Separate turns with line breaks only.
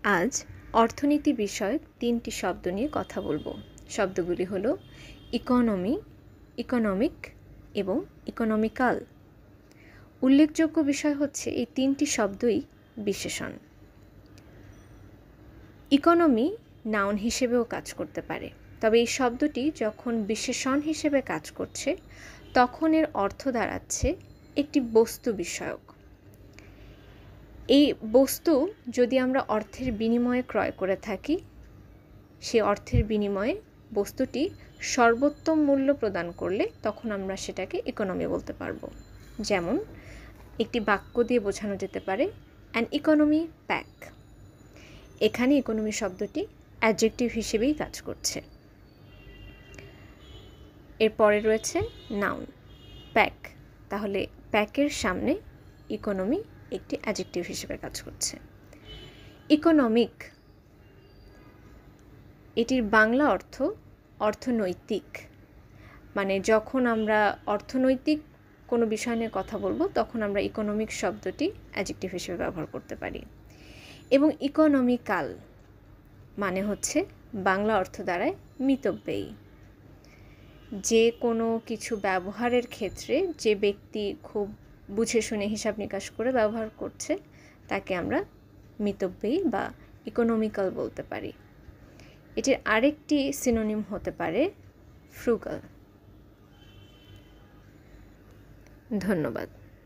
আজ অর্থনীতি বিষয়ক 3টি শব্দ নিয়ে কথা বলবো। শব্দগুলি হলো ইকোনমি, ইকোনমিক এবং ইকোনমিক্যাল। উল্লেখযোগ্য বিষয় হচ্ছে এই 3টি শব্দই বিশেষণ। ইকোনমি নাউন হিসেবেও কাজ করতে পারে, তবে এই শব্দটি যখন বিশেষণ হিসেবে কাজ করছে তখন এর অর্থ দাঁড়াচ্ছে একটি বস্তু বিষয়ক। এই বস্তু যদি আমরা অর্থের বিনিময়ে ক্রয় করে থাকি, সে অর্থের বিনিময়ে বস্তুটি সর্বোত্তম মূল্য প্রদান করলে তখন আমরা সেটাকে ইকোনমি বলতে পারবো। যেমন একটি বাক্য দিয়ে বোঝানো যেতে পারে অ্যান ইকোনমি প্যাক। এখানে ইকোনমি শব্দটি অ্যাডজেক্টিভ হিসেবেই কাজ করছে। এরপরে রয়েছে নাউন প্যাক, তাহলে প্যাকের সামনে ইকোনমি একটি অ্যাডজেক্টিভ হিসেবে কাজ করছে। ইকোনমিক, এটির বাংলা অর্থ অর্থনৈতিক, মানে যখন আমরা অর্থনৈতিক কোনো বিষয় নিয়ে কথা বলবো তখন আমরা ইকোনমিক শব্দটি অ্যাডজেক্টিভ হিসেবে ব্যবহার করতে পারি। এবং ইকোনমিক্যাল মানে হচ্ছে বাংলা অর্থ দ্বারায় মিতব্যয়ী। যে কোনো কিছু ব্যবহারের ক্ষেত্রে যে ব্যক্তি খুব বুঝে শুনে হিসাব নিকাশ করে ব্যবহার করছে তাকে আমরা মিতব্যয়ী বা ইকোনমিক্যাল বলতে পারি। এটির আরেকটি সিনোনিম হতে পারে ফ্রুগাল। ধন্যবাদ।